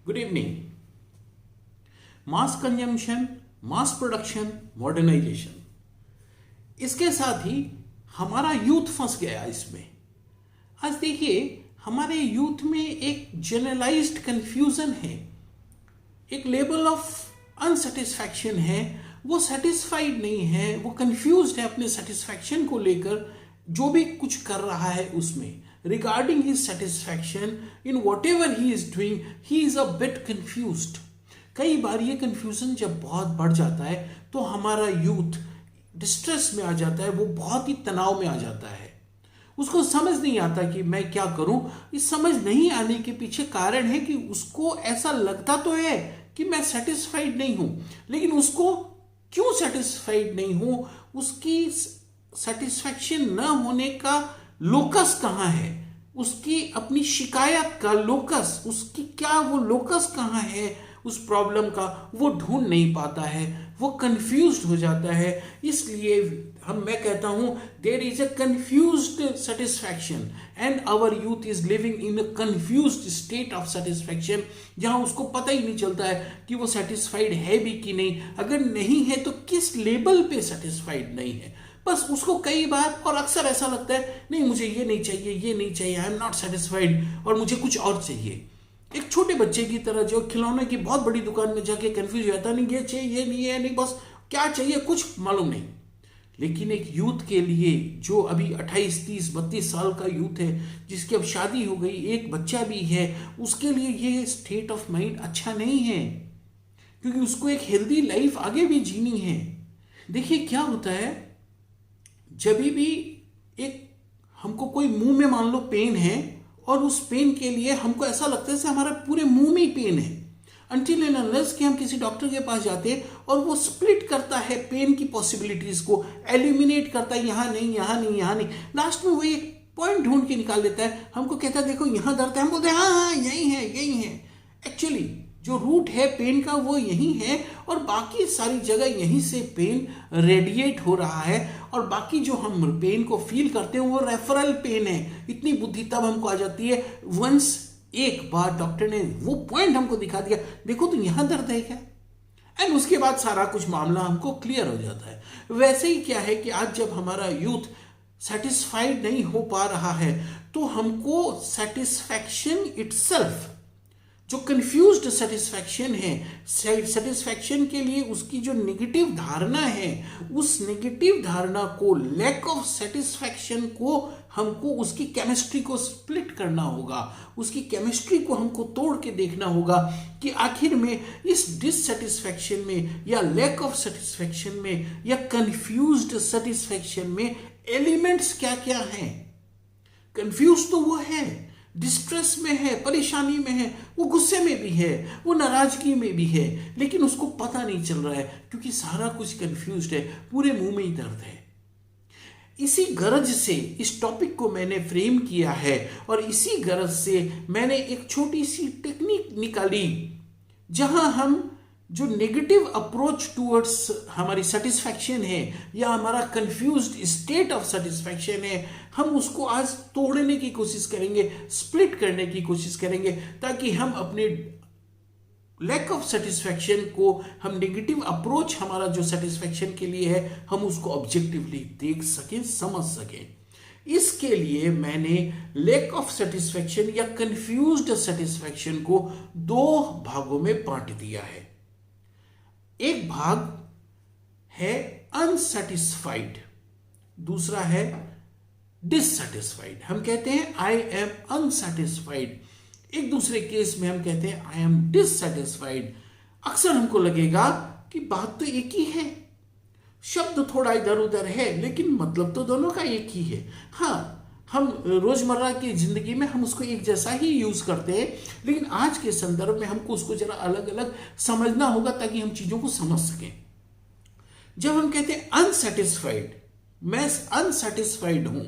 Good evening. Mass consumption, mass production, modernisation, इसके साथ ही हमारा यूथ फंस गया इसमें। आज देखिए, हमारे यूथ में एक जनरलाइज्ड कंफ्यूजन है, एक लेवल ऑफ अनसेटिस्फैक्शन है। वो सेटिस्फाइड नहीं है, वो कंफ्यूज्ड है अपने सेटिस्फैक्शन को लेकर, जो भी कुछ कर रहा है उसमें। Regarding his satisfaction in what ever he is doing, he is a bit confused. कई बार ये कंफ्यूजन जब बहुत बढ़ जाता है तो हमारा यूथ डिस्ट्रेस में आ जाता है, वो बहुत ही तनाव में आ जाता है। उसको समझ नहीं आता कि मैं क्या करूं। इस समझ नहीं आने के पीछे कारण है कि उसको ऐसा लगता तो है कि मैं सेटिस्फाइड नहीं हूं, लेकिन उसको क्यों सेटिस्फाइड नहीं हूं, उसकी सेटिस्फैक्शन न होने का लोकस कहां है, उसकी अपनी शिकायत का लोकस, उसकी क्या वो लोकस कहां है उस प्रॉब्लम का, वो ढूंढ नहीं पाता है, वो कंफ्यूज्ड हो जाता है। इसलिए मैं कहता हूं there is a confused satisfaction and our youth is living in a confused state of satisfaction, जहां उसको पता ही नहीं चलता है कि वो सेटिस्फाइड है भी कि नहीं। अगर नहीं है तो किस लेवल पे सेटिस्फाइड नहीं है। बस उसको कई बार और अक्सर ऐसा लगता है, नहीं मुझे ये नहीं चाहिए, ये नहीं चाहिए, आई एम नॉट सेटिस्फाइड, और मुझे कुछ और चाहिए। एक छोटे बच्चे की तरह जो खिलौने की बहुत बड़ी दुकान में जाके कंफ्यूज हो जाता, नहीं ये चाहिए, ये नहीं है, नहीं बस क्या चाहिए कुछ मालूम नहीं। लेकिन एक यूथ के लिए जो अभी 28, 30, 32 साल का यूथ है, जिसकी अब शादी हो गई, एक बच्चा भी है, उसके लिए ये स्टेट ऑफ माइंड अच्छा नहीं है, क्योंकि उसको एक हेल्दी लाइफ आगे भी जीनी है। देखिए क्या होता है, जब भी एक हमको कोई मुंह में मान लो पेन है, और उस पेन के लिए हमको ऐसा लगता है जैसे हमारे पूरे मुंह में ही पेन है, अनटिल एंड अनलेस कि हम किसी डॉक्टर के पास जाते हैं और वो स्प्लिट करता है पेन की पॉसिबिलिटीज को, एलिमिनेट करता है, यहाँ नहीं, यहाँ नहीं, यहाँ नहीं, लास्ट में वो एक पॉइंट ढूंढ के निकाल देता है। हमको कहता है देखो यहाँ दर्द है, हम बोलते हैं हाँ हाँ यही है, यही है। एक्चुअली जो रूट है पेन का वो यही है, और बाकी सारी जगह यहीं से पेन रेडिएट हो रहा है, और बाकी जो हम पेन को फील करते हैं वो रेफरल पेन है। इतनी बुद्धि तब हमको आ जाती है वंस एक बार डॉक्टर ने वो पॉइंट हमको दिखा दिया, देखो तो यहां दर्द है क्या, एंड उसके बाद सारा कुछ मामला हमको क्लियर हो जाता है। वैसे ही क्या है कि आज जब हमारा यूथ सेटिस्फाइड नहीं हो पा रहा है, तो हमको सेटिस्फैक्शन इटसेल्फ, जो कंफ्यूज्ड सेटिस्फैक्शन है, सेटिस्फैक्शन के लिए उसकी जो नेगेटिव धारणा है, उस नेगेटिव धारणा को, लैक ऑफ सेटिस्फैक्शन को हमको उसकी केमिस्ट्री को स्प्लिट करना होगा। उसकी केमिस्ट्री को हमको तोड़ के देखना होगा कि आखिर में इस डिससेटिस्फैक्शन में, या लैक ऑफ सेटिस्फैक्शन में, या कंफ्यूज्ड सेटिस्फैक्शन में एलिमेंट्स क्या क्या हैं। कंफ्यूज तो वो है, डिस्ट्रेस में है, परेशानी में है, वो गुस्से में भी है, वो नाराजगी में भी है, लेकिन उसको पता नहीं चल रहा है क्योंकि सारा कुछ कंफ्यूज्ड है, पूरे मुंह में ही दर्द है। इसी गरज से इस टॉपिक को मैंने फ्रेम किया है, और इसी गरज से मैंने एक छोटी सी टेक्निक निकाली, जहां हम जो नेगेटिव अप्रोच टूवर्ड्स हमारी सेटिस्फैक्शन है, या हमारा कंफ्यूज्ड स्टेट ऑफ सेटिस्फैक्शन है, हम उसको आज तोड़ने की कोशिश करेंगे, स्प्लिट करने की कोशिश करेंगे, ताकि हम अपने लैक ऑफ सेटिस्फैक्शन को, हम नेगेटिव अप्रोच हमारा जो सेटिस्फैक्शन के लिए है, हम उसको ऑब्जेक्टिवली देख सकें, समझ सकें। इसके लिए मैंने लैक ऑफ सेटिस्फैक्शन या कंफ्यूज्ड सेटिस्फैक्शन को दो भागों में बांट दिया है। एक भाग है अनसेटिस्फाइड, दूसरा है डिससेटिस्फाइड। हम कहते हैं आई एम अनसेटिस्फाइड, एक दूसरे केस में हम कहते हैं आई एम डिससेटिस्फाइड। अक्सर हमको लगेगा कि बात तो एक ही है, शब्द थोड़ा इधर उधर है, लेकिन मतलब तो दोनों का एक ही है। हाँ, हम रोजमर्रा की जिंदगी में हम उसको एक जैसा ही यूज करते हैं, लेकिन आज के संदर्भ में हमको उसको जरा अलग अलग समझना होगा, ताकि हम चीजों को समझ सकें। जब हम कहते हैं अनसेटिस्फाइड, मैं अनसेटिस्फाइड हूं,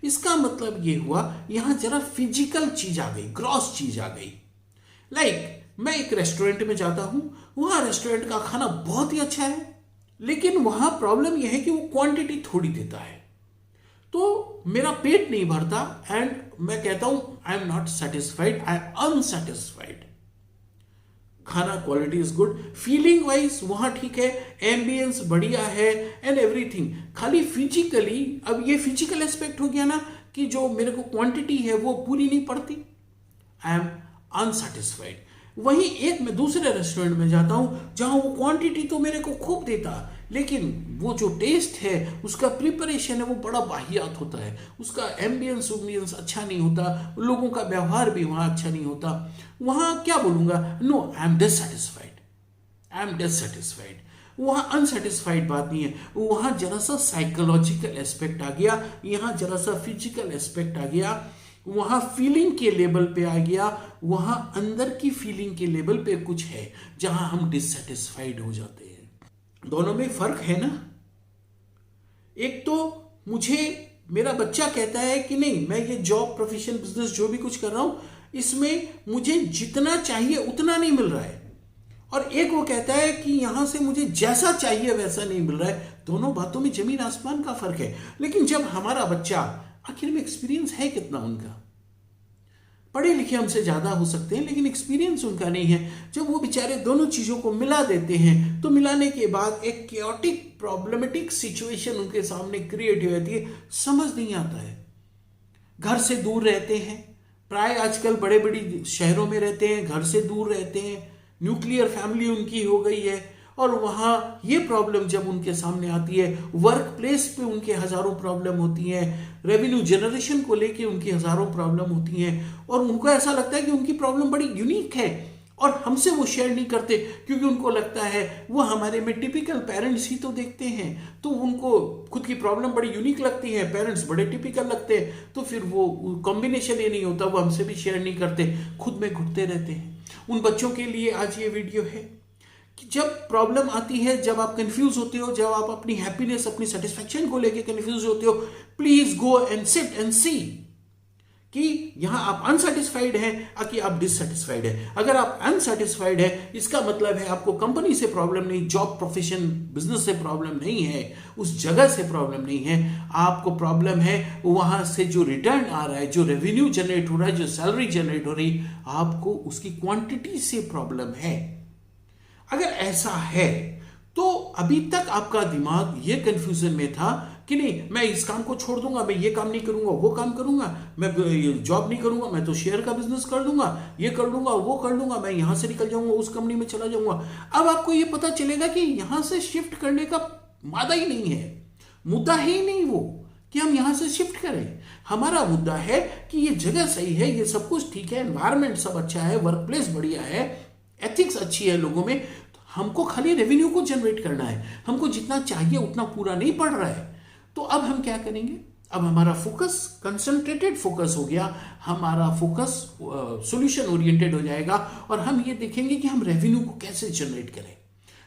इसका मतलब ये हुआ यहां जरा फिजिकल चीज आ गई, ग्रॉस चीज आ गई। लाइक मैं एक रेस्टोरेंट में जाता हूं, वहां रेस्टोरेंट का खाना बहुत ही अच्छा है, लेकिन वहां प्रॉब्लम यह है कि वो क्वांटिटी थोड़ी देता है, तो मेरा पेट नहीं भरता, एंड मैं कहता हूं I am not satisfied, I am unsatisfied. खाना quality is good, feeling wise वहां ठीक है, एम्बियंस बढ़िया है एंड एवरीथिंग। खाली फिजिकली, अब ये फिजिकल एस्पेक्ट हो गया ना कि जो मेरे को क्वांटिटी है वो पूरी नहीं पड़ती, आई एम अनसेटिस्फाइड। वहीं एक मैं दूसरे रेस्टोरेंट में जाता हूं जहां वो क्वांटिटी तो मेरे को खूब देता, लेकिन वो जो टेस्ट है, उसका प्रिपरेशन है, वो बड़ा वाहियात होता है, उसका एम्बियंस अच्छा नहीं होता, लोगों का व्यवहार भी वहां अच्छा नहीं होता। वहां क्या बोलूंगा, no I am dissatisfied, I am dissatisfied. वहां अनसेटिस्फाइड बात नहीं है, वहां जरा सा साइकोलॉजिकल एस्पेक्ट आ गया, यहां जरा सा फिजिकल एस्पेक्ट आ गया, वहां फीलिंग के लेवल पे आ गया, वहां अंदर की फीलिंग के लेवल पे कुछ है जहां हम डिससेटिस्फाइड हो जाते हैं। दोनों में फर्क है ना। एक तो मुझे मेरा बच्चा कहता है कि नहीं, मैं ये जॉब, प्रोफेशन, बिजनेस जो भी कुछ कर रहा हूं, इसमें मुझे जितना चाहिए उतना नहीं मिल रहा है, और एक वो कहता है कि यहां से मुझे जैसा चाहिए वैसा नहीं मिल रहा है। दोनों बातों में जमीन आसमान का फर्क है। लेकिन जब हमारा बच्चा, आखिर में एक्सपीरियंस है कितना उनका, पढ़े लिखे हमसे ज्यादा हो सकते हैं लेकिन एक्सपीरियंस उनका नहीं है, जब वो बेचारे दोनों चीजों को मिला देते हैं तो मिलाने के बाद एक केओटिक प्रॉब्लमेटिक सिचुएशन उनके सामने क्रिएट हो जाती है। समझ नहीं आता है, घर से दूर रहते हैं, प्राय आजकल बड़े बड़ी शहरों में रहते हैं, घर से दूर रहते हैं, न्यूक्लियर फैमिली उनकी हो गई है, और वहां ये प्रॉब्लम जब उनके सामने आती है, वर्क प्लेस पे उनके हजारों प्रॉब्लम होती हैं, रेवेन्यू जनरेशन को लेके उनकी हजारों प्रॉब्लम होती हैं, और उनको ऐसा लगता है कि उनकी प्रॉब्लम बड़ी यूनिक है और हमसे वो शेयर नहीं करते, क्योंकि उनको लगता है वो हमारे में टिपिकल पेरेंट्स ही तो देखते हैं, तो उनको खुद की प्रॉब्लम बड़ी यूनिक लगती है, पेरेंट्स बड़े टिपिकल लगते हैं, तो फिर वो कॉम्बिनेशन ये नहीं होता, वो हमसे भी शेयर नहीं करते, खुद में घुटते रहते हैं। उन बच्चों के लिए आज ये वीडियो है कि जब प्रॉब्लम आती है, जब आप कंफ्यूज होते हो, जब आप अपनी हैप्पीनेस, अपनी सेटिस्फैक्शन को लेके कंफ्यूज होते हो, please go and sit and see कि यहां आप अनसेटिस्फाइड हैं कि आप डिससेटिस्फाइड हैं। अगर आप अनसेटिस्फाइड है, इसका मतलब है आपको कंपनी से प्रॉब्लम नहीं, जॉब, प्रोफेशन, बिजनेस से प्रॉब्लम नहीं है, उस जगह से प्रॉब्लम नहीं है, आपको प्रॉब्लम है वहां से जो रिटर्न आ रहा है, जो रेवेन्यू जनरेट हो रहा है, जो सैलरी जनरेट हो रही, आपको उसकी क्वांटिटी से प्रॉब्लम है। अगर ऐसा है तो अभी तक आपका दिमाग ये कंफ्यूजन में था कि नहीं, मैं इस काम को छोड़ दूंगा, मैं ये काम नहीं करूंगा, वो काम करूंगा, मैं जॉब नहीं करूंगा, मैं तो शेयर का बिजनेस कर दूंगा, ये कर लूंगा, वो कर लूंगा, मैं यहां से निकल जाऊंगा, उस कंपनी में चला जाऊंगा। अब आपको ये पता चलेगा कि यहां से शिफ्ट करने का मादा ही नहीं है, मुद्दा ही नहीं वो कि हम यहां से शिफ्ट करें। हमारा मुद्दा है कि ये जगह सही है, ये सब कुछ ठीक है, एनवायरमेंट सब अच्छा है, वर्क प्लेस बढ़िया है, एथिक्स अच्छी है लोगों में, तो हमको खाली रेवेन्यू को जनरेट करना है, हमको जितना चाहिए उतना पूरा नहीं पड़ रहा है। तो अब हम क्या करेंगे, अब हमारा फोकस कंसंट्रेटेड फोकस हो गया, हमारा फोकस सॉल्यूशन ओरिएंटेड हो जाएगा, और हम ये देखेंगे कि हम रेवेन्यू को कैसे जनरेट करें,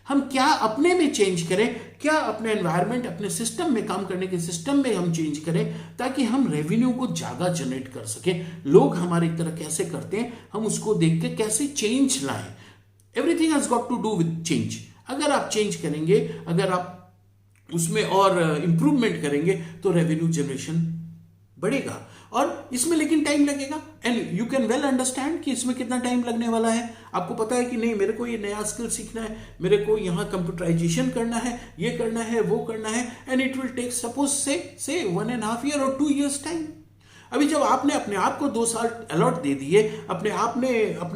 हम क्या अपने में चेंज करें, क्या अपने एनवायरनमेंट, अपने सिस्टम में, काम करने के सिस्टम में हम चेंज करें, ताकि हम रेवेन्यू को ज्यादा जनरेट कर सकें। लोग हमारी तरह कैसे करते हैं, हम उसको देख के कैसे चेंज लाएं। Everything has got to do with change. अगर आप चेंज करेंगे, अगर आप उसमें और इंप्रूवमेंट करेंगे तो रेवेन्यू जनरेशन बढ़ेगा, और इसमें लेकिन टाइम लगेगा, and you can well understand कि इसमें कितना टाइम लगने वाला है। आपको पता है कि नहीं, मेरे को ये नया स्किल सीखना है, मेरे को यहाँ कंप्यूटराइजेशन करना है, ये करना है, वो करना है, and it will take suppose से 1.5 ईयर और 2 years टाइम। अभी जब आपने अपने आप को 2 साल अलॉट दे दिए, अपने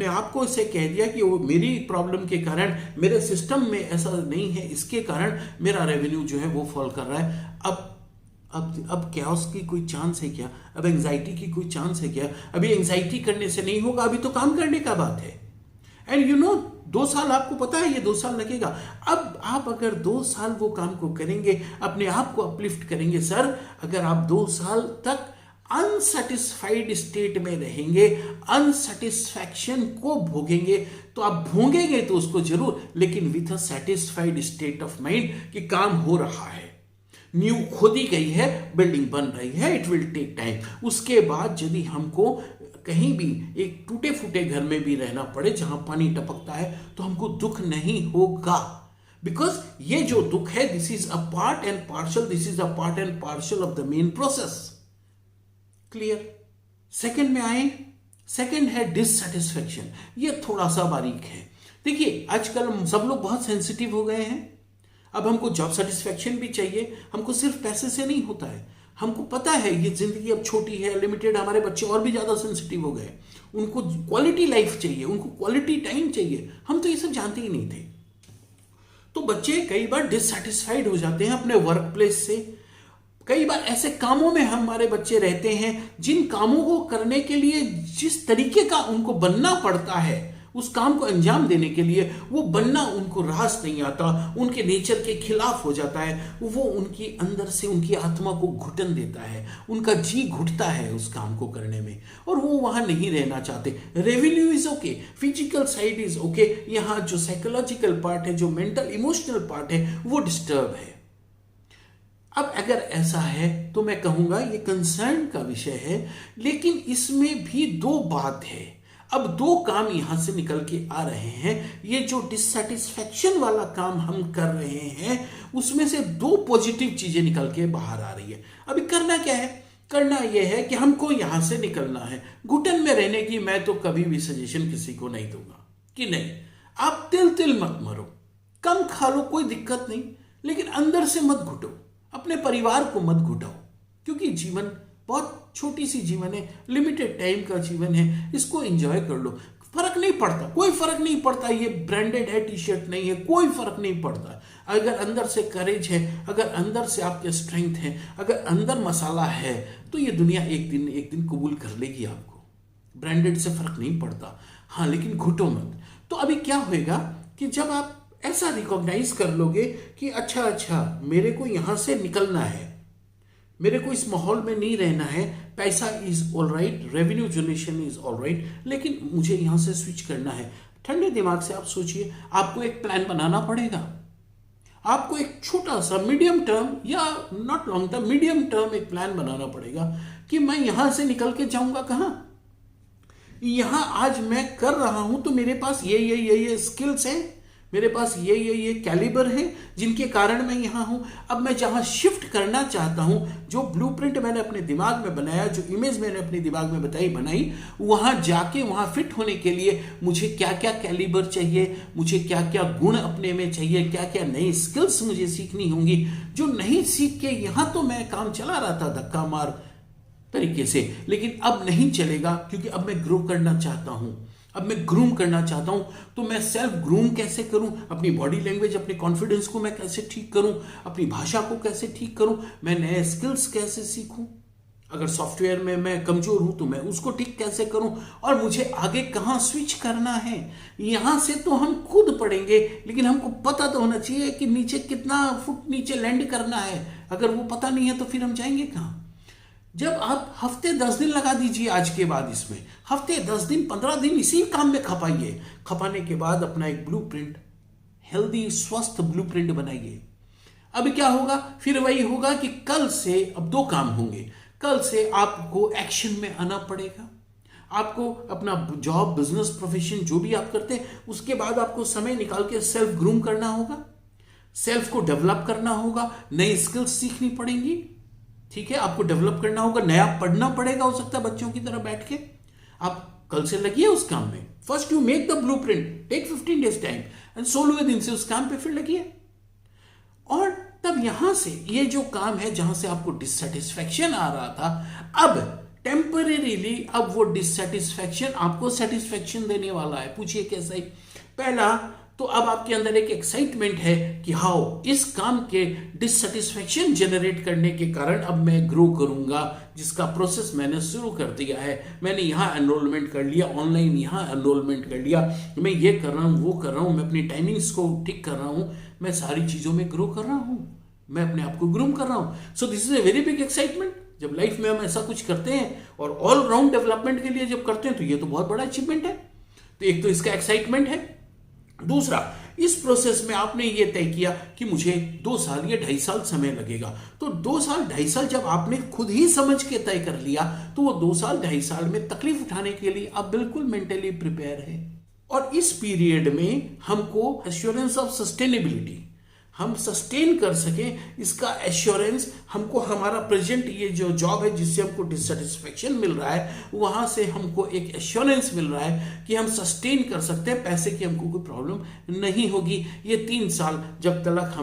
आप को इससे कह दिया कि वो मेरी प्रॉब्लम के कारण, मेरे सिस्टम में ऐसा नहीं है, इसके कारण मेरा रेवेन्यू जो है वो फॉल कर रहा है, अब कैओस की कोई चांस है क्या, अब एंजाइटी की कोई चांस है क्या? अभी एंजाइटी करने से नहीं होगा, अभी तो काम करने का बात है। एंड यू नो 2 साल, आपको पता है ये 2 साल लगेगा। अब आप अगर 2 साल वो काम को करेंगे, अपने आप को अपलिफ्ट करेंगे। सर, अगर आप 2 साल तक अनसेटिस्फाइड स्टेट में रहेंगे, अनसेटिस्फैक्शन को भोगेंगे, तो आप भोगेंगे तो उसको जरूर, लेकिन with a satisfied state of mind कि काम हो रहा है, न्यू खोदी गई है, बिल्डिंग बन रही है, इट विल टेक टाइम। उसके बाद यदि हमको कहीं भी एक टूटे फूटे घर में भी रहना पड़े जहां पानी टपकता है, तो हमको दुख नहीं होगा, बिकॉज ये जो दुख है, this is a part and partial, this is a part and partial of the main process. Clear? Second में आए, सेकंड है डिससेटिस्फैक्शन। ये थोड़ा सा बारीक है, देखिए आजकल हम सब लोग बहुत सेंसिटिव हो गए हैं। अब हमको जॉब सेटिस्फेक्शन भी चाहिए, हमको सिर्फ पैसे से नहीं होता है। हमको पता है ये जिंदगी अब छोटी है, लिमिटेड, हमारे बच्चे और भी ज्यादा सेंसिटिव हो गए, उनको क्वालिटी लाइफ चाहिए, उनको क्वालिटी टाइम चाहिए। हम तो ये सब जानते ही नहीं थे। तो बच्चे कई बार डिससेटिस्फाइड हो जाते हैं अपने वर्क प्लेस से। कई बार ऐसे कामों में हमारे बच्चे रहते हैं जिन कामों को करने के लिए जिस तरीके का उनको बनना पड़ता है, उस काम को अंजाम देने के लिए वो बनना उनको रास नहीं आता, उनके नेचर के खिलाफ हो जाता है। वो उनकी अंदर से उनकी आत्मा को घुटन देता है, उनका जी घुटता है उस काम को करने में, और वो वहां नहीं रहना चाहते। Revenue is okay, physical side is okay, यहाँ जो साइकोलॉजिकल पार्ट है, जो मेंटल इमोशनल पार्ट है, वो डिस्टर्ब है। अब अगर ऐसा है तो मैं कहूंगा ये कंसर्न का विषय है, लेकिन इसमें भी दो बात है। अब दो काम यहां से निकल के आ रहे हैं। ये जो डिससेटिस्फैक्शन वाला काम हम कर रहे हैं, उसमें से दो पॉजिटिव चीजें निकल के बाहर आ रही है। अभी करना क्या है? करना यह है कि हमको यहां से निकलना है। घुटन में रहने की मैं तो कभी भी सजेशन किसी को नहीं दूंगा कि नहीं, आप तिल तिल मत मरो, कम खा लो, कोई दिक्कत नहीं, लेकिन अंदर से मत घुटो, अपने परिवार को मत घुटाओ, क्योंकि जीवन बहुत छोटी सी जीवन है, लिमिटेड टाइम का जीवन है, इसको एंजॉय कर लो। फर्क नहीं पड़ता, कोई फर्क नहीं पड़ता ये ब्रांडेड है टी शर्ट नहीं है, कोई फर्क नहीं पड़ता। अगर अंदर से करेज है, अगर अंदर से आपके स्ट्रेंथ है, अगर अंदर मसाला है, तो ये दुनिया एक दिन कबूल कर लेगी आपको। ब्रांडेड से फर्क नहीं पड़ता, हाँ, लेकिन घुटो मत। तो अभी क्या होएगा कि जब आप ऐसा रिकॉग्नाइज कर लोगे कि अच्छा मेरे को यहां से निकलना है, मेरे को इस माहौल में नहीं रहना है, पैसा is all right, revenue generation is all right, लेकिन मुझे यहां से स्विच करना है। ठंडे दिमाग से आप सोचिए, आपको एक प्लान बनाना पड़ेगा। आपको एक छोटा सा मीडियम टर्म या not long term, medium term एक प्लान बनाना पड़ेगा कि मैं यहां से निकल के जाऊंगा कहां। यहां आज मैं कर रहा हूं तो मेरे पास ये स्किल्स है, मेरे पास ये कैलिबर है जिनके कारण मैं यहां हूं। अब मैं जहां शिफ्ट करना चाहता हूं, जो ब्लूप्रिंट मैंने अपने दिमाग में बनाया, जो इमेज मैंने अपने दिमाग में बनाई, वहां जाके वहां फिट होने के लिए मुझे क्या क्या कैलिबर चाहिए, मुझे क्या क्या गुण अपने में चाहिए, क्या क्या नई स्किल्स मुझे सीखनी होंगी, जो नहीं सीख के यहां तो मैं काम चला रहा था धक्का मार तरीके से, लेकिन अब नहीं चलेगा, क्योंकि अब मैं ग्रो करना चाहता हूं, अब मैं ग्रूम करना चाहता हूं। तो मैं सेल्फ ग्रूम कैसे करूं, अपनी बॉडी लैंग्वेज, अपने कॉन्फिडेंस को मैं कैसे ठीक करूं, अपनी भाषा को कैसे ठीक करूं, मैं नए स्किल्स कैसे सीखूं, अगर सॉफ्टवेयर में मैं कमजोर हूं तो मैं उसको ठीक कैसे करूं, और मुझे आगे कहां स्विच करना है। यहां से तो हम खुद पढ़ेंगे, लेकिन हमको पता तो होना चाहिए कि नीचे कितना फुट नीचे लैंड करना है। अगर वो पता नहीं है तो फिर हम जाएंगे कहां। जब आप हफ्ते 10 दिन लगा दीजिए आज के बाद, इसमें हफ्ते 10 दिन 15 दिन इसी काम में खपाइए। खपाने के बाद अपना एक ब्लूप्रिंट, हेल्दी स्वस्थ ब्लूप्रिंट बनाइए। अब क्या होगा, फिर वही होगा कि कल से अब दो काम होंगे। कल से आपको एक्शन में आना पड़ेगा। आपको अपना जॉब, बिजनेस, प्रोफेशन जो भी आप करते हैं, उसके बाद आपको समय निकाल के सेल्फ ग्रूम करना होगा, सेल्फ को डेवलप करना होगा, नई स्किल्स सीखनी पड़ेंगी। ठीक है, आपको डेवलप करना होगा, नया पढ़ना पड़ेगा, हो सकता है बच्चों की तरह बैठ के। आप कल से लगिए उस काम में। First you make the blueprint, take 15 days time, and 16वें दिन से उस काम पे फिर लगिए। और तब यहां से ये जो काम है जहां से आपको डिससेटिस्फैक्शन आ रहा था, अब टेम्परेरीली अब वो डिससेटिस्फैक्शन आपको सेटिस्फैक्शन देने वाला है। पूछिए कैसा ही। पहला तो अब आपके अंदर एक एक्साइटमेंट है कि हाउ इस काम के डिससेटिस्फैक्शन जनरेट करने के कारण अब मैं ग्रो करूंगा, जिसका प्रोसेस मैंने शुरू कर दिया है। मैंने यहाँ एनरोलमेंट कर लिया, ऑनलाइन यहाँ एनरोलमेंट कर लिया, मैं ये कर रहा हूँ, वो कर रहा हूँ, मैं अपनी टाइमिंग्स को ठीक कर रहा हूँ, मैं सारी चीजों में ग्रो कर रहा हूँ, मैं अपने आप को ग्रूम कर रहा हूँ। So this is a very big excitement. जब लाइफ में हम ऐसा कुछ करते हैं और ऑल राउंड डेवलपमेंट के लिए जब करते हैं, तो ये तो बहुत बड़ा अचीवमेंट है। तो एक तो इसका एक्साइटमेंट है। दूसरा, इस प्रोसेस में आपने ये तय किया कि मुझे 2 साल या 2.5 साल समय लगेगा। तो 2 साल 2.5 साल जब आपने खुद ही समझ के तय कर लिया, तो वो 2 साल 2.5 साल में तकलीफ उठाने के लिए आप बिल्कुल मेंटली प्रिपेयर है। और इस पीरियड में हमको एश्योरेंस ऑफ सस्टेनेबिलिटी, हम सस्टेन कर सकें, इसका एश्योरेंस हमको हमारा प्रेजेंट ये जो जॉब है जिससे हमको डिससेटिस्फेक्शन मिल रहा है, वहां से हमको एक एश्योरेंस मिल रहा है कि हम सस्टेन कर सकते हैं, पैसे की हमको कोई प्रॉब्लम नहीं होगी। ये 3 साल जब तक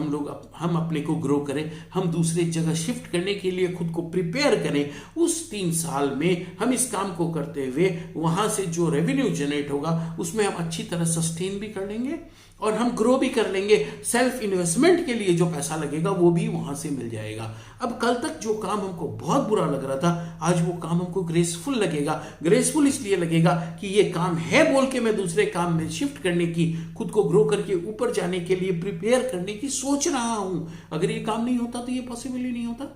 हम अपने को ग्रो करें, हम दूसरे जगह शिफ्ट करने के लिए खुद को प्रिपेयर करें, उस 3 साल में हम इस काम को करते हुए वहां से जो रेवेन्यू जनरेट होगा उसमें हम अच्छी तरह सस्टेन भी कर लेंगे और हम ग्रो भी कर लेंगे। सेल्फ इन्वेस्टमेंट के लिए जो पैसा लगेगा वो भी वहां से मिल जाएगा। अब कल तक जो काम हमको बहुत बुरा लग रहा था, आज वो काम हमको ग्रेसफुल लगेगा। ग्रेसफुल इसलिए लगेगा कि ये काम है बोल के मैं दूसरे काम में शिफ्ट करने की, खुद को ग्रो करके ऊपर जाने के लिए प्रिपेयर करने की सोच रहा हूं। अगर ये काम नहीं होता तो ये पॉसिबल ही नहीं होता।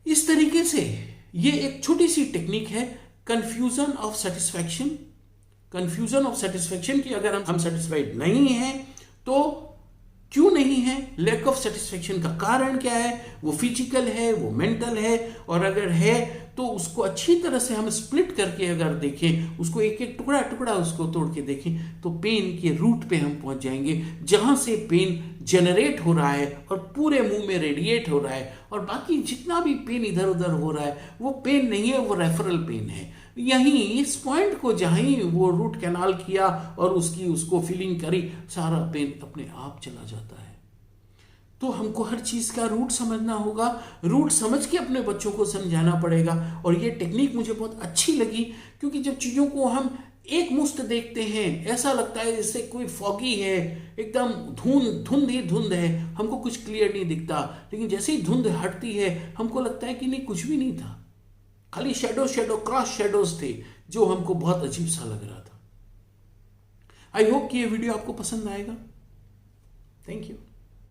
इस तरीके से ये एक छोटी सी टेक्निक है, confusion of satisfaction. Confusion of satisfaction की अगर हम सेटिस्फाइड नहीं हैं तो क्यों नहीं है, लैक ऑफ सेटिस्फैक्शन का कारण क्या है, वो फिजिकल है, वो मेंटल है, और अगर है तो उसको अच्छी तरह से हम स्प्लिट करके अगर देखें, उसको एक एक टुकड़ा टुकड़ा उसको तोड़ के देखें तो पेन के रूट पे हम पहुंच जाएंगे, जहां से पेन जनरेट हो रहा है और पूरे मुंह में रेडिएट हो रहा है, और बाकी जितना भी पेन इधर उधर हो रहा है वो पेन नहीं है, वो रेफरल पेन है। यहीं इस पॉइंट को जहां ही वो रूट कैनाल किया और उसको फीलिंग करी, सारा पेन अपने आप चला जाता है। तो हमको हर चीज का रूट समझना होगा, रूट समझ के अपने बच्चों को समझाना पड़ेगा। और ये टेक्निक मुझे बहुत अच्छी लगी, क्योंकि जब चीजों को हम एक मुश्त देखते हैं, ऐसा लगता है जैसे कोई फॉगी है, एकदम धुंध ही धुंध है, हमको कुछ क्लियर नहीं दिखता। लेकिन जैसे ही धुंध हटती है हमको लगता है कि नहीं, कुछ भी नहीं था, खाली शेडो क्रॉस शेडोज थे, जो हमको बहुत अजीब सा लग रहा था। आई होप कि ये वीडियो आपको पसंद आएगा। Thank you.